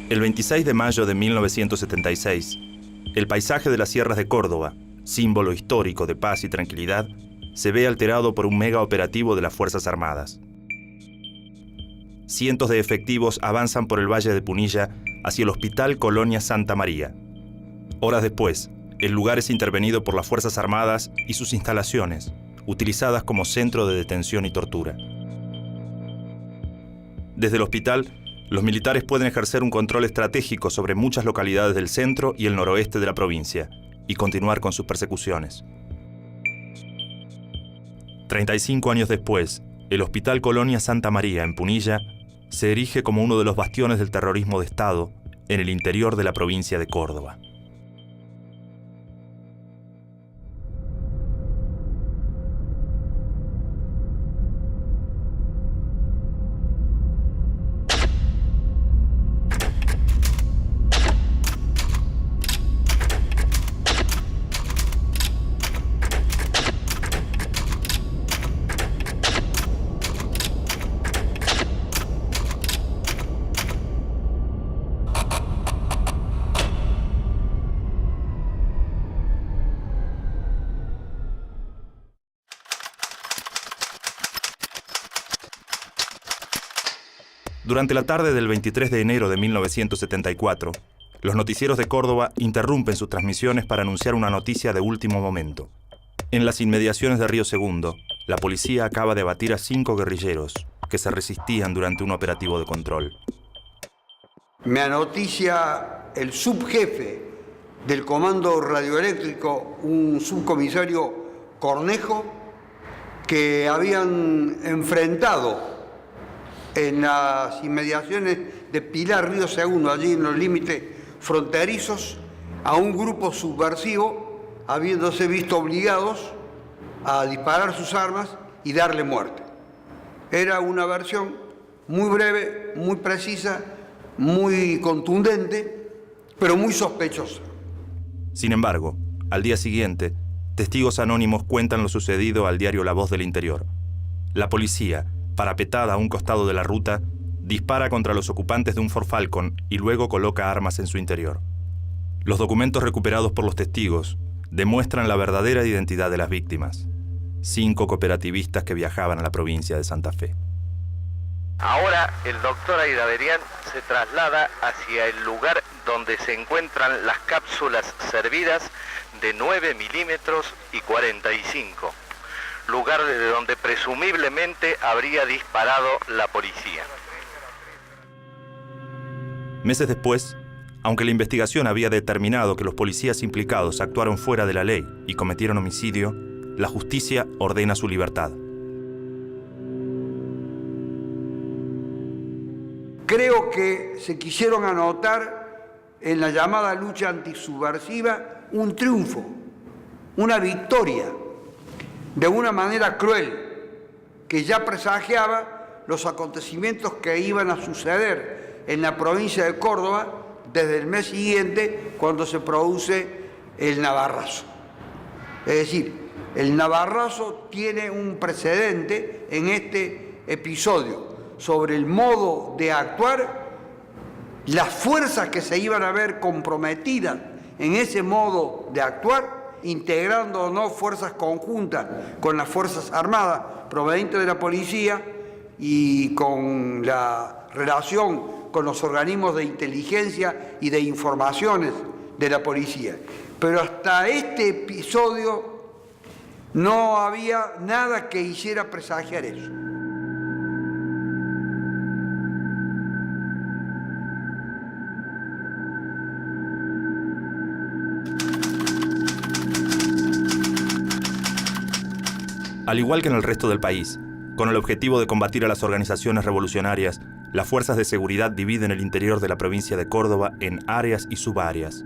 El 26 de mayo de 1976, el paisaje de las sierras de Córdoba, símbolo histórico de paz y tranquilidad, se ve alterado por un mega operativo de las Fuerzas Armadas. Cientos de efectivos avanzan por el Valle de Punilla hacia el Hospital Colonia Santa María. Horas después, el lugar es intervenido por las Fuerzas Armadas y sus instalaciones, utilizadas como centro de detención y tortura. Desde el hospital, los militares pueden ejercer un control estratégico sobre muchas localidades del centro y el noroeste de la provincia y continuar con sus persecuciones. 35 años después, el Hospital Colonia Santa María en Punilla se erige como uno de los bastiones del terrorismo de Estado en el interior de la provincia de Córdoba. Durante la tarde del 23 de enero de 1974, los noticieros de Córdoba interrumpen sus transmisiones para anunciar una noticia de último momento. En las inmediaciones de Río Segundo, la policía acaba de abatir a 5 guerrilleros que se resistían durante un operativo de control. Me anoticia el subjefe del comando radioeléctrico, un subcomisario Cornejo, que habían enfrentado en las inmediaciones de Pilar, Río Segundo, allí en los límites fronterizos, a un grupo subversivo, habiéndose visto obligados a disparar sus armas y darle muerte. Era una versión muy breve, muy precisa, muy contundente, pero muy sospechosa. Sin embargo, al día siguiente, testigos anónimos cuentan lo sucedido al diario La Voz del Interior. La policía, parapetada a un costado de la ruta, dispara contra los ocupantes de un Ford Falcon y luego coloca armas en su interior. Los documentos recuperados por los testigos demuestran la verdadera identidad de las víctimas: 5 cooperativistas que viajaban a la provincia de Santa Fe. Ahora el doctor Aidaberian se traslada hacia el lugar donde se encuentran las cápsulas servidas de 9 milímetros y 45. Lugar desde donde presumiblemente habría disparado la policía. Meses después, aunque la investigación había determinado que los policías implicados actuaron fuera de la ley y cometieron homicidio, la justicia ordena su libertad. Creo que se quisieron anotar en la llamada lucha antisubversiva un triunfo, una victoria, de una manera cruel, que ya presagiaba los acontecimientos que iban a suceder en la provincia de Córdoba desde el mes siguiente, cuando se produce el Navarrazo. Es decir, el Navarrazo tiene un precedente en este episodio sobre el modo de actuar, las fuerzas que se iban a ver comprometidas en ese modo de actuar, integrando o no fuerzas conjuntas con las Fuerzas Armadas provenientes de la policía y con la relación con los organismos de inteligencia y de informaciones de la policía. Pero hasta este episodio no había nada que hiciera presagiar eso. Al igual que en el resto del país, con el objetivo de combatir a las organizaciones revolucionarias, las fuerzas de seguridad dividen el interior de la provincia de Córdoba en áreas y subáreas.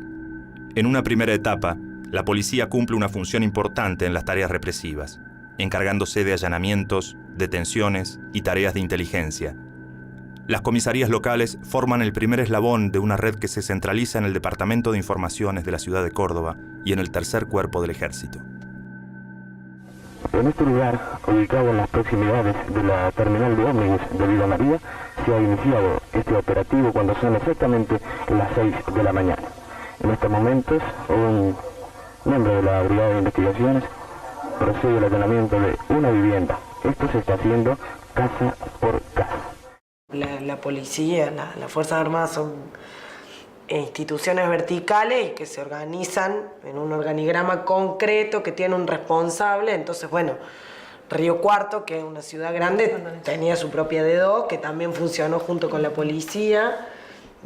En una primera etapa, la policía cumple una función importante en las tareas represivas, encargándose de allanamientos, detenciones y tareas de inteligencia. Las comisarías locales forman el primer eslabón de una red que se centraliza en el Departamento de Informaciones de la ciudad de Córdoba y en el Tercer Cuerpo del Ejército. En este lugar, ubicado en las proximidades de la terminal de ómnibus de Villa María, se ha iniciado este operativo cuando son exactamente las 6 de la mañana. En estos momentos, un miembro de la Brigada de Investigaciones procede al allanamiento de una vivienda. Esto se está haciendo casa por casa. La policía, las Fuerzas Armadas son instituciones verticales que se organizan en un organigrama concreto que tiene un responsable. Entonces, bueno, Río Cuarto, que es una ciudad grande, tenía su propia D2, que también funcionó junto con la policía,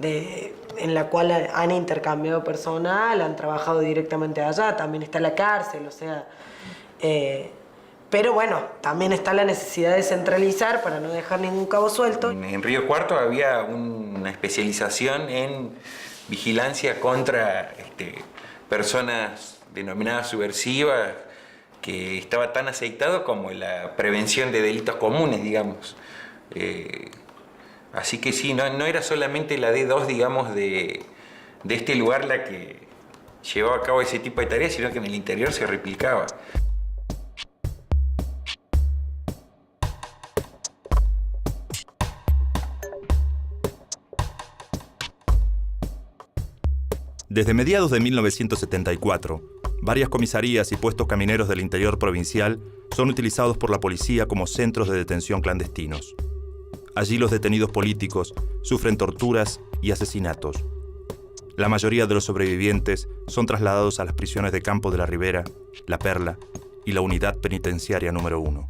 en la cual han intercambiado personal, han trabajado directamente allá, también está la cárcel, o sea... pero bueno, también está la necesidad de centralizar para no dejar ningún cabo suelto. En Río Cuarto había una especialización en vigilancia contra personas denominadas subversivas, que estaba tan aceitado como la prevención de delitos comunes, digamos. Así que sí, no era solamente la D2, digamos, de este lugar la que llevaba a cabo ese tipo de tareas, sino que en el interior se replicaba. Desde mediados de 1974, varias comisarías y puestos camineros del interior provincial son utilizados por la policía como centros de detención clandestinos. Allí los detenidos políticos sufren torturas y asesinatos. La mayoría de los sobrevivientes son trasladados a las prisiones de Campo de la Ribera, La Perla y la Unidad Penitenciaria número 1.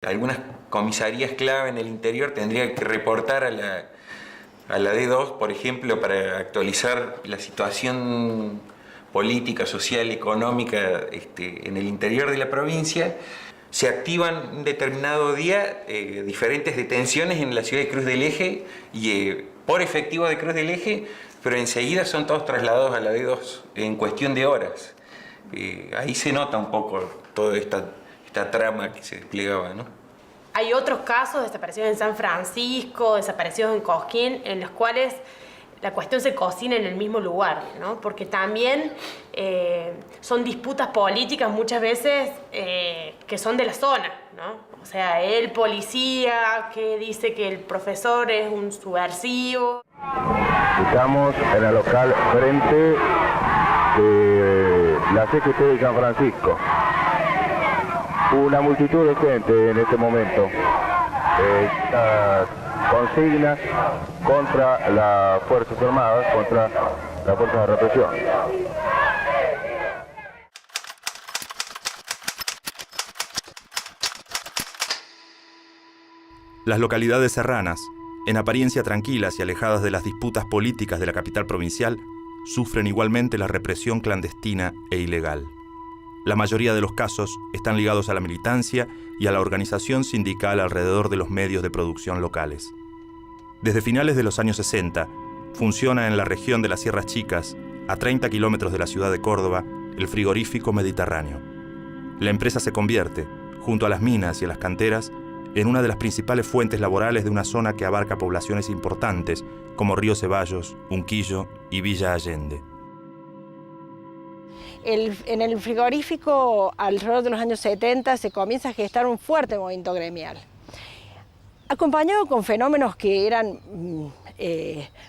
Algunas comisarías clave en el interior tendrían que reportar a la D2, por ejemplo, para actualizar la situación política, social, económica en el interior de la provincia. Se activan un determinado día diferentes detenciones en la ciudad de Cruz del Eje y por efectivo de Cruz del Eje, pero enseguida son todos trasladados a la D2 en cuestión de horas. Ahí se nota un poco toda esta trama que se desplegaba, ¿no? Hay otros casos, desaparecidos en San Francisco, desaparecidos en Cosquín, en los cuales la cuestión se cocina en el mismo lugar, ¿no? Porque también son disputas políticas muchas veces que son de la zona, ¿no? O sea, el policía que dice que el profesor es un subversivo. Estamos en el local frente de la CGT de San Francisco. Una multitud de gente en este momento. Estas consignas contra las Fuerzas Armadas, contra las fuerzas de represión. Las localidades serranas, en apariencia tranquilas y alejadas de las disputas políticas de la capital provincial, sufren igualmente la represión clandestina e ilegal. La mayoría de los casos están ligados a la militancia y a la organización sindical alrededor de los medios de producción locales. Desde finales de los años 60, funciona en la región de las Sierras Chicas, a 30 kilómetros de la ciudad de Córdoba, el frigorífico Mediterráneo. La empresa se convierte, junto a las minas y a las canteras, en una de las principales fuentes laborales de una zona que abarca poblaciones importantes como Río Ceballos, Unquillo y Villa Allende. En el frigorífico, alrededor de los años 70, se comienza a gestar un fuerte movimiento gremial, acompañado con fenómenos que eran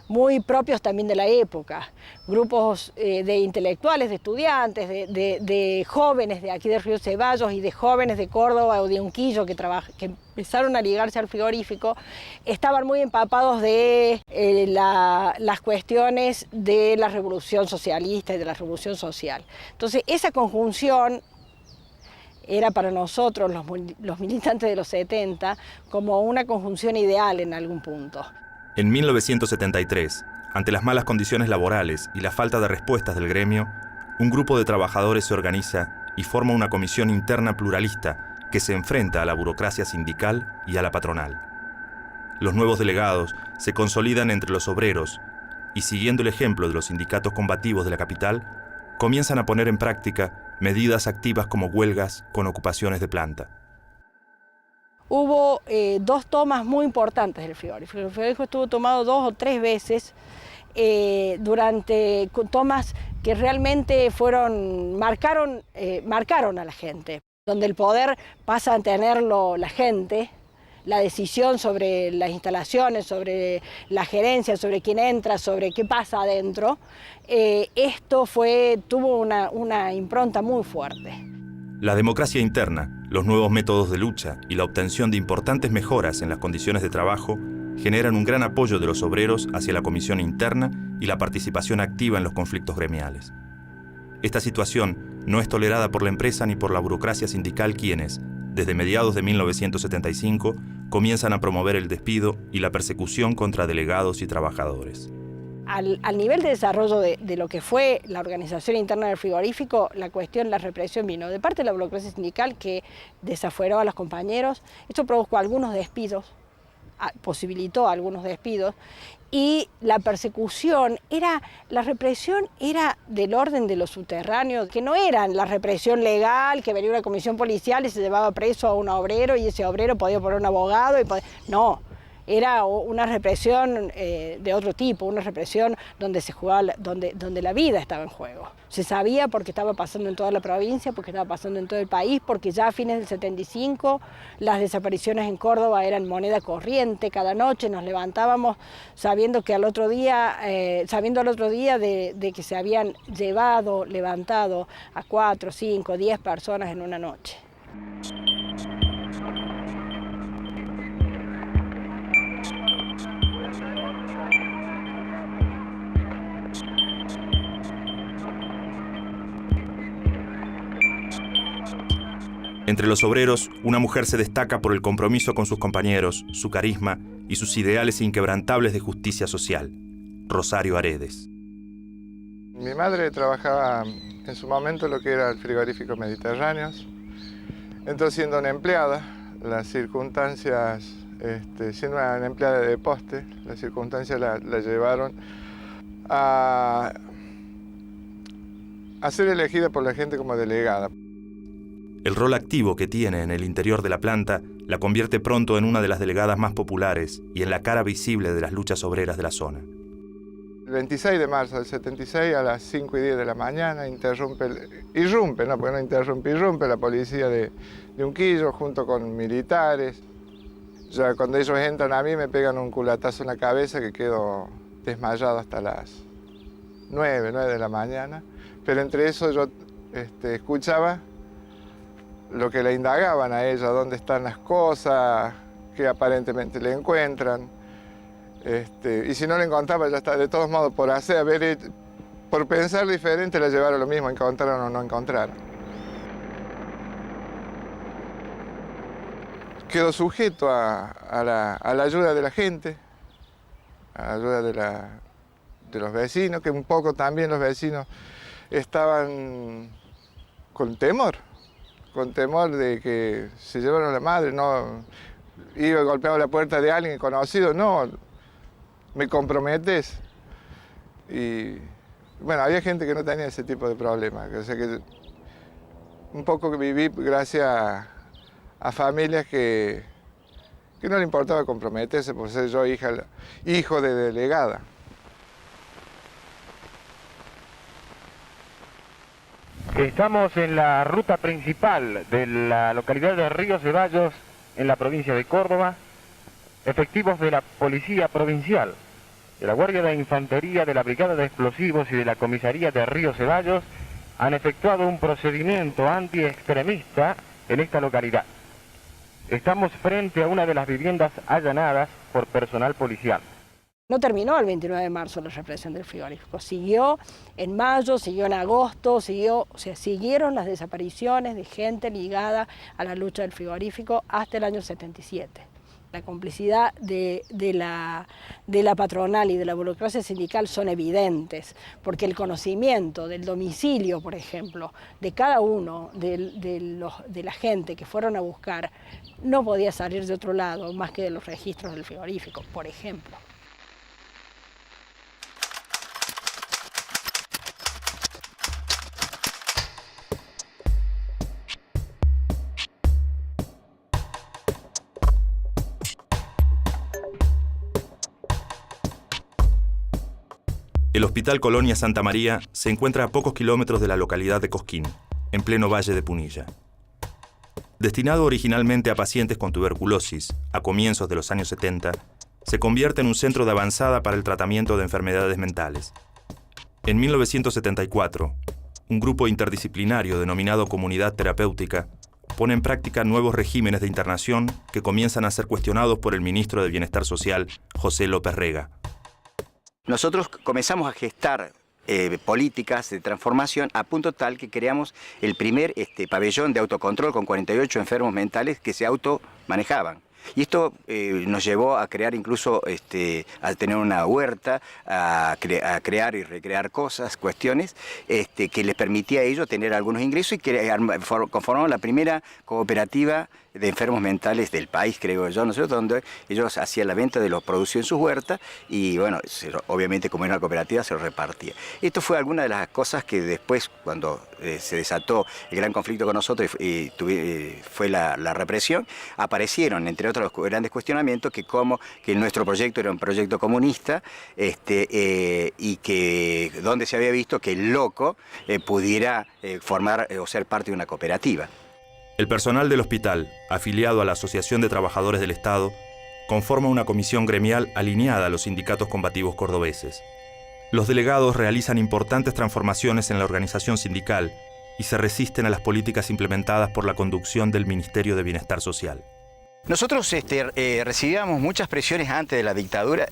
muy propios también de la época. Grupos de intelectuales, de estudiantes, de jóvenes de aquí de Río Ceballos y de jóvenes de Córdoba o de Unquillo que empezaron a ligarse al frigorífico, estaban muy empapados de las cuestiones de la revolución socialista y de la revolución social. Entonces, esa conjunción era para nosotros, los militantes de los 70, como una conjunción ideal en algún punto. En 1973, ante las malas condiciones laborales y la falta de respuestas del gremio, un grupo de trabajadores se organiza y forma una comisión interna pluralista que se enfrenta a la burocracia sindical y a la patronal. Los nuevos delegados se consolidan entre los obreros y, siguiendo el ejemplo de los sindicatos combativos de la capital, comienzan a poner en práctica medidas activas como huelgas con ocupaciones de planta. Hubo dos tomas muy importantes del frigorífico. El frigorífico estuvo tomado 2 o 3 veces durante tomas que realmente marcaron a la gente, donde el poder pasa a tenerlo la gente la decisión sobre las instalaciones, sobre la gerencia, sobre quién entra, sobre qué pasa adentro, esto tuvo una impronta muy fuerte. La democracia interna, los nuevos métodos de lucha y la obtención de importantes mejoras en las condiciones de trabajo generan un gran apoyo de los obreros hacia la comisión interna y la participación activa en los conflictos gremiales. Esta situación no es tolerada por la empresa ni por la burocracia sindical, quienes, desde mediados de 1975, comienzan a promover el despido y la persecución contra delegados y trabajadores. Al nivel de desarrollo de lo que fue la organización interna del frigorífico, la represión vino de parte de la burocracia sindical, que desafueró a los compañeros. Esto produjo algunos despidos, posibilitó algunos despidos, y la represión era del orden de los subterráneos, que no era la represión legal, que venía una comisión policial y se llevaba preso a un obrero y ese obrero podía poner un abogado. No, era una represión de otro tipo, una represión donde se jugaba, donde la vida estaba en juego. Se sabía porque estaba pasando en toda la provincia, porque estaba pasando en todo el país, porque ya a fines del 75 las desapariciones en Córdoba eran moneda corriente. Cada noche nos levantábamos sabiendo al otro día de que se habían levantado a 4, 5, 10 personas en una noche. Entre los obreros, una mujer se destaca por el compromiso con sus compañeros, su carisma y sus ideales inquebrantables de justicia social. Rosario Aredes. Mi madre trabajaba en su momento lo que era el frigorífico Mediterráneos. Entró siendo una empleada. Las circunstancias, siendo una empleada de poste, las circunstancias la llevaron a ser elegida por la gente como delegada. El rol activo que tiene en el interior de la planta la convierte pronto en una de las delegadas más populares y en la cara visible de las luchas obreras de la zona. El 26 de marzo del 76 a las 5:10 de la mañana irrumpe la policía de Unquillo junto con militares. Ya cuando ellos entran a mí me pegan un culatazo en la cabeza que quedo desmayado hasta las 9 de la mañana. Pero entre eso yo escuchaba lo que le indagaban a ella, dónde están las cosas, que aparentemente le encuentran. Y si no le encontraba, ya está, de todos modos, por pensar diferente, la llevaron lo mismo, encontraron o no encontraron. Quedó sujeto a la ayuda de la gente, a la ayuda de los vecinos, que un poco también los vecinos estaban con temor de que se llevaron a la madre. No iba y golpeaba la puerta de alguien conocido, no, me comprometes. Y bueno, había gente que no tenía ese tipo de problemas. O sea que un poco que viví gracias a familias que no le importaba comprometerse por ser yo hijo de delegada. Estamos en la ruta principal de la localidad de Río Ceballos, en la provincia de Córdoba. Efectivos de la Policía Provincial, de la Guardia de Infantería, de la Brigada de Explosivos y de la Comisaría de Río Ceballos han efectuado un procedimiento antiextremista en esta localidad. Estamos frente a una de las viviendas allanadas por personal policial. No terminó el 29 de marzo la represión del frigorífico, siguió en mayo, siguió en agosto, siguieron las desapariciones de gente ligada a la lucha del frigorífico hasta el año 77. La complicidad de la patronal y de la burocracia sindical son evidentes, porque el conocimiento del domicilio, por ejemplo, de cada uno de la gente que fueron a buscar, no podía salir de otro lado más que de los registros del frigorífico, por ejemplo. El Hospital Colonia Santa María se encuentra a pocos kilómetros de la localidad de Cosquín, en pleno valle de Punilla. Destinado originalmente a pacientes con tuberculosis, a comienzos de los años 70, se convierte en un centro de avanzada para el tratamiento de enfermedades mentales. En 1974, un grupo interdisciplinario denominado Comunidad Terapéutica pone en práctica nuevos regímenes de internación que comienzan a ser cuestionados por el ministro de Bienestar Social, José López Rega. Nosotros comenzamos a gestar políticas de transformación a punto tal que creamos el primer pabellón de autocontrol con 48 enfermos mentales que se automanejaban. Y esto nos llevó a crear incluso, a tener una huerta, a crear y recrear cosas, cuestiones, que les permitía a ellos tener algunos ingresos y conformamos la primera cooperativa de enfermos mentales del país, creo yo, ¿no es cierto?, donde ellos hacían la venta de lo producido en sus huertas y, bueno, obviamente como era una cooperativa se lo repartía. Esto fue alguna de las cosas que después, cuando se desató el gran conflicto con nosotros y fue la represión, aparecieron, entre otros grandes cuestionamientos, que nuestro proyecto era un proyecto comunista y que donde se había visto que el loco pudiera formar o ser parte de una cooperativa. El personal del hospital, afiliado a la Asociación de Trabajadores del Estado, conforma una comisión gremial alineada a los sindicatos combativos cordobeses. Los delegados realizan importantes transformaciones en la organización sindical y se resisten a las políticas implementadas por la conducción del Ministerio de Bienestar Social. Nosotros recibíamos muchas presiones antes de la dictadura,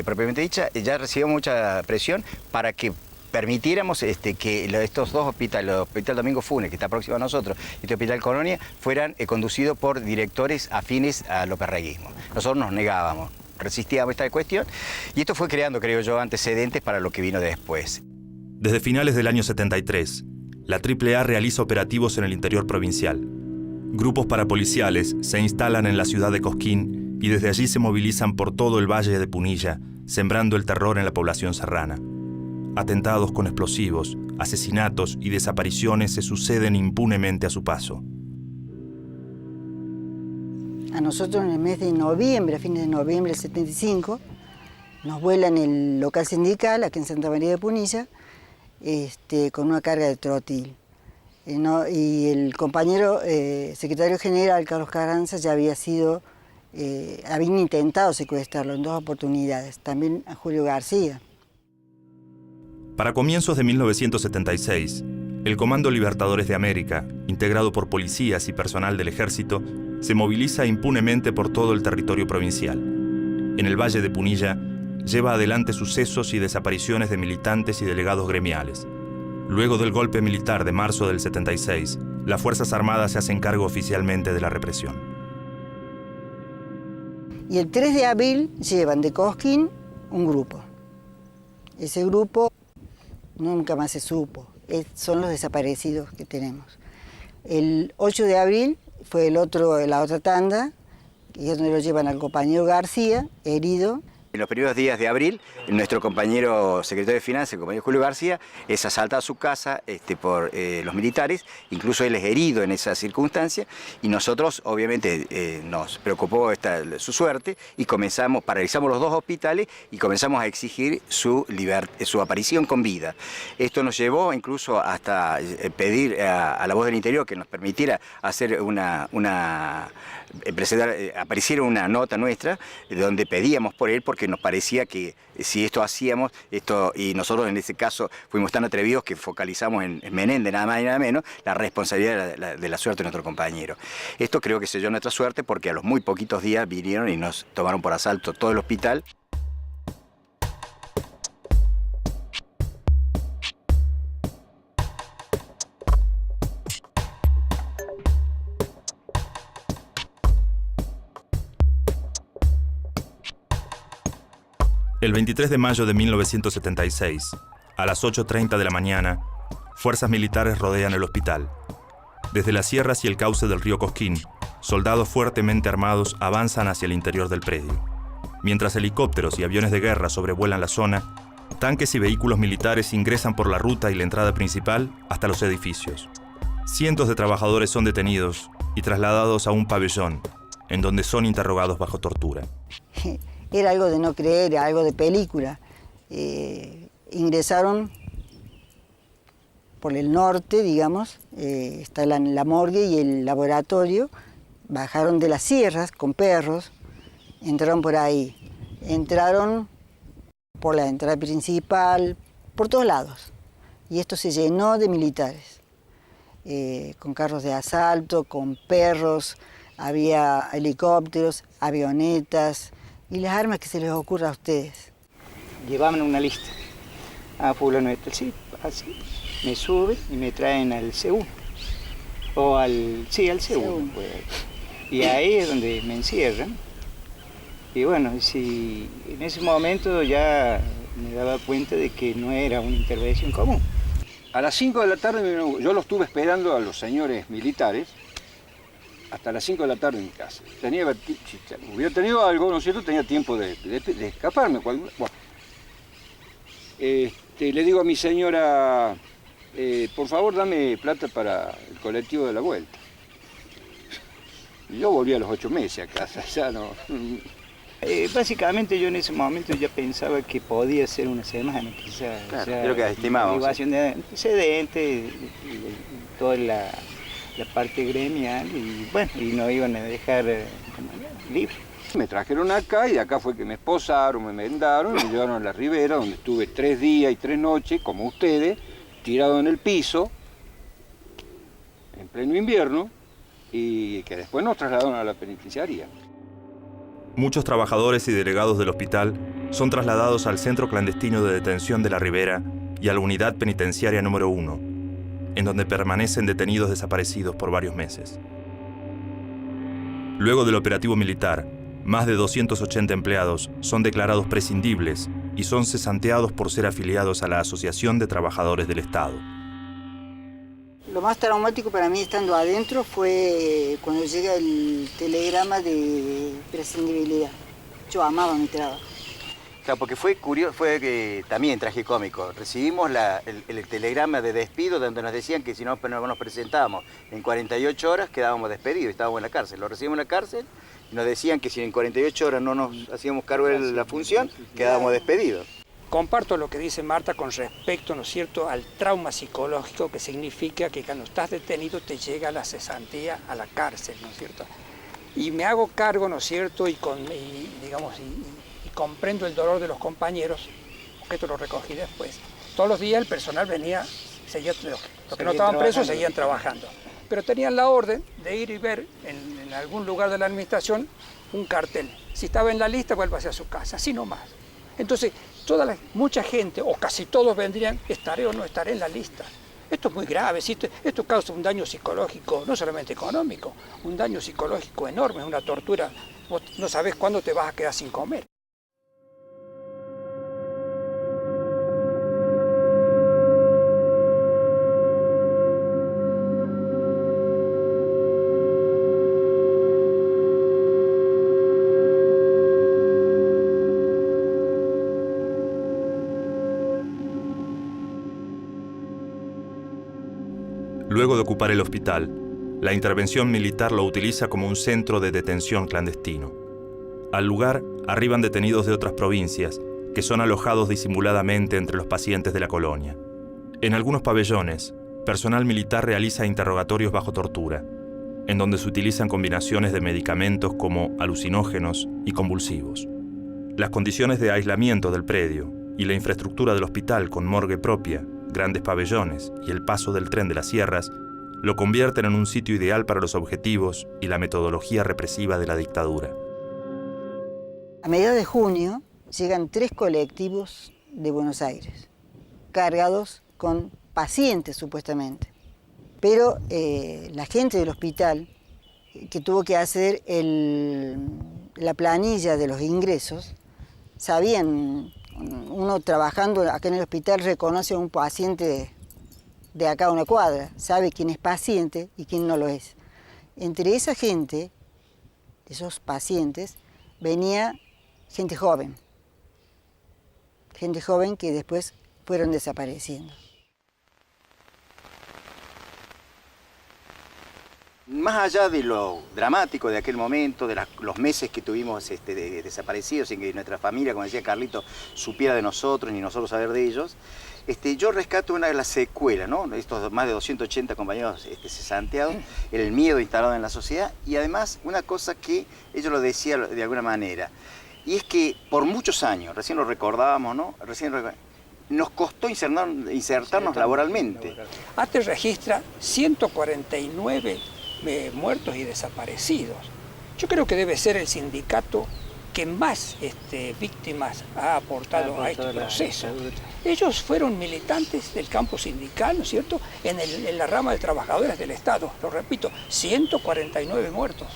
propiamente dicha, ya recibíamos mucha presión para que permitiéramos que estos dos hospitales, el Hospital Domingo Funes, que está próximo a nosotros, y este Hospital Colonia, fueran conducidos por directores afines al lópezreguismo. Nosotros nos negábamos, resistíamos esta cuestión, y esto fue creando, creo yo, antecedentes para lo que vino después. Desde finales del año 73, la AAA realiza operativos en el interior provincial. Grupos parapoliciales se instalan en la ciudad de Cosquín y desde allí se movilizan por todo el valle de Punilla, sembrando el terror en la población serrana. Atentados con explosivos, asesinatos y desapariciones se suceden impunemente a su paso. A nosotros en el mes de noviembre, a fines de noviembre del 75, nos vuelan el local sindical aquí en Santa María de Punilla con una carga de trotil. Y el compañero secretario general, Carlos Carranza, ya habían intentado secuestrarlo en 2 oportunidades, también a Julio García. Para comienzos de 1976, el Comando Libertadores de América, integrado por policías y personal del ejército, se moviliza impunemente por todo el territorio provincial. En el Valle de Punilla, lleva adelante sucesos y desapariciones de militantes y delegados gremiales. Luego del golpe militar de marzo del 76, las Fuerzas Armadas se hacen cargo oficialmente de la represión. Y el 3 de abril llevan de Cosquín un grupo. Ese grupo nunca más se supo, son los desaparecidos que tenemos. El 8 de abril fue la otra tanda, y es donde lo llevan al compañero García, herido. En los primeros días de abril, nuestro compañero secretario de Finanzas, el compañero Julio García, es asaltado a su casa por los militares, incluso él es herido en esa circunstancia, y nosotros obviamente nos preocupó su suerte y paralizamos los 2 hospitales y comenzamos a exigir su aparición con vida. Esto nos llevó incluso hasta pedir a la Voz del Interior que nos permitiera hacer apareciera una nota nuestra donde pedíamos por él, porque nos parecía que si esto hacíamos, y nosotros en ese caso fuimos tan atrevidos que focalizamos en Menéndez, nada más y nada menos, la responsabilidad de la suerte de nuestro compañero. Esto creo que selló nuestra suerte, porque a los muy poquitos días vinieron y nos tomaron por asalto todo el hospital. El 23 de mayo de 1976, a las 8:30 de la mañana, fuerzas militares rodean el hospital. Desde las sierras y el cauce del río Cosquín, soldados fuertemente armados avanzan hacia el interior del predio. Mientras helicópteros y aviones de guerra sobrevuelan la zona, tanques y vehículos militares ingresan por la ruta y la entrada principal hasta los edificios. Cientos de trabajadores son detenidos y trasladados a un pabellón, en donde son interrogados bajo tortura. Era algo de no creer, algo de película. Ingresaron por el norte, digamos, está la morgue y el laboratorio. Bajaron de las sierras con perros, entraron por ahí. Entraron por la entrada principal, por todos lados. Y esto se llenó de militares, con carros de asalto, con perros, había helicópteros, avionetas y las armas que se les ocurra a ustedes. Llevaban una lista. Fulano de tal, sí, así. Me suben y me traen al C1. O al C1. Pues. Y ahí es donde me encierran. Y bueno, si en ese momento ya me daba cuenta de que no era una intervención común. A las 5 de la tarde yo lo estuve esperando a los señores militares hasta las 5 de la tarde en mi casa. Si hubiera tenido algo, ¿no es cierto? Tenía tiempo de escaparme. Bueno. Le digo a mi señora, por favor dame plata para el colectivo de la vuelta. Yo volví a los 8 meses a casa, ya no... Básicamente yo en ese momento ya pensaba que podía ser una semana, quizás. Claro, creo que estimábamos. Privación de antecedentes, toda la parte gremial, y bueno, y no iban a dejar libre. Me trajeron acá y acá fue que me esposaron, me vendaron y me llevaron a la Ribera, donde estuve 3 días y 3 noches, como ustedes, tirado en el piso, en pleno invierno, y que después nos trasladaron a la penitenciaría. Muchos trabajadores y delegados del hospital son trasladados al centro clandestino de detención de la Ribera y a la unidad penitenciaria número 1, en donde permanecen detenidos desaparecidos por varios meses. Luego del operativo militar, más de 280 empleados son declarados prescindibles y son cesanteados por ser afiliados a la Asociación de Trabajadores del Estado. Lo más traumático para mí estando adentro fue cuando llega el telegrama de prescindibilidad. Yo amaba mi trabajo. Claro, porque fue curioso, fue también tragicómico. Recibimos el telegrama de despido donde nos decían que si no nos presentábamos en 48 horas quedábamos despedidos, estábamos en la cárcel. Lo recibimos en la cárcel y nos decían que si en 48 horas no nos hacíamos cargo de la función, quedábamos despedidos. Comparto lo que dice Marta con respecto, ¿no es cierto?, al trauma psicológico, que significa que cuando estás detenido te llega la cesantía a la cárcel, ¿no es cierto? Y me hago cargo, ¿no es cierto?, y comprendo el dolor de los compañeros, porque esto lo recogí después. Todos los días el personal venía, los que no estaban presos seguían trabajando, pero tenían la orden de ir y ver en algún lugar de la administración un cartel. Si estaba en la lista, vuélvase a su casa, así nomás. Entonces, mucha gente, o casi todos vendrían, estaré o no estaré en la lista. Esto es muy grave, esto causa un daño psicológico, no solamente económico, un daño psicológico enorme, es una tortura. Vos no sabés cuándo te vas a quedar sin comer. Luego de ocupar el hospital, la intervención militar lo utiliza como un centro de detención clandestino. Al lugar arriban detenidos de otras provincias que son alojados disimuladamente entre los pacientes de la colonia. En algunos pabellones, personal militar realiza interrogatorios bajo tortura, en donde se utilizan combinaciones de medicamentos como alucinógenos y convulsivos. Las condiciones de aislamiento del predio y la infraestructura del hospital con morgue propia, grandes pabellones y el paso del tren de las sierras lo convierten en un sitio ideal para los objetivos y la metodología represiva de la dictadura. A mediados de junio llegan 3 colectivos de Buenos Aires, cargados con pacientes supuestamente. Pero la gente del hospital, que tuvo que hacer la planilla de los ingresos, sabían. Uno trabajando acá en el hospital reconoce a un paciente de acá a una cuadra, sabe quién es paciente y quién no lo es. Entre esa gente, esos pacientes, venía gente joven que después fueron desapareciendo. Más allá de lo dramático de aquel momento, de los meses que tuvimos desaparecidos, sin que nuestra familia, como decía Carlito, supiera de nosotros, ni nosotros saber de ellos, yo rescato una de las secuelas, ¿no? Estos más de 280 compañeros cesanteados, el miedo instalado en la sociedad, y además una cosa que ellos lo decían de alguna manera, y es que por muchos años, recién lo recordábamos, ¿no? Nos costó insertarnos laboralmente. ATE registra 149 muertos y desaparecidos. Yo creo que debe ser el sindicato que más víctimas ha aportado a este proceso. Ellos fueron militantes del campo sindical, ¿no es cierto?, en la rama de trabajadores del Estado. Lo repito, 149 muertos.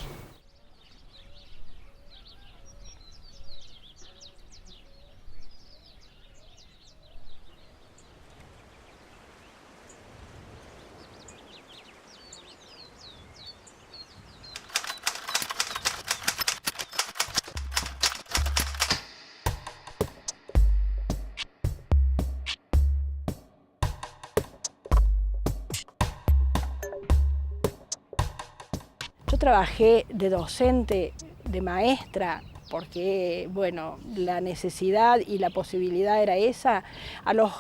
Yo trabajé de docente, de maestra, porque, bueno, la necesidad y la posibilidad era esa. A los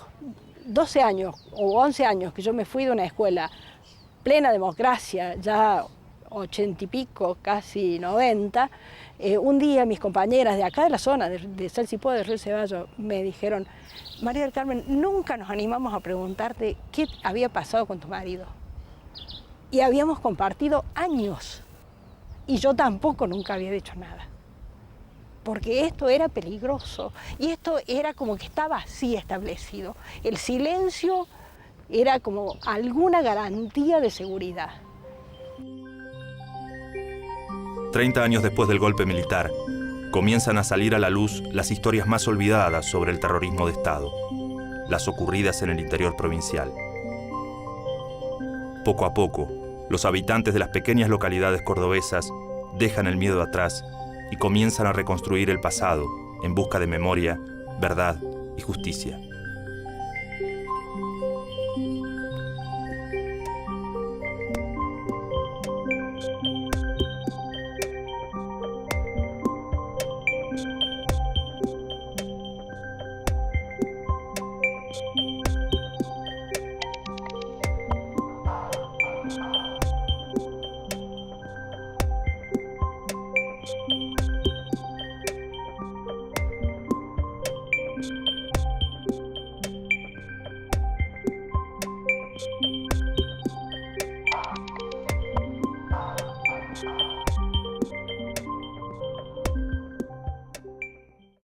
12 años o 11 años que yo me fui de una escuela plena democracia, ya 80 y pico, casi 90, un día mis compañeras de acá de la zona, de Salsipó, de Río Ceballos, me dijeron: María del Carmen, nunca nos animamos a preguntarte qué había pasado con tu marido. Y habíamos compartido años, y yo tampoco nunca había dicho nada, porque esto era peligroso, y esto era como que estaba así establecido. El silencio era como alguna garantía de seguridad. 30 años después del golpe militar, comienzan a salir a la luz las historias más olvidadas sobre el terrorismo de Estado, las ocurridas en el interior provincial. Poco a poco, los habitantes de las pequeñas localidades cordobesas dejan el miedo atrás y comienzan a reconstruir el pasado en busca de memoria, verdad y justicia.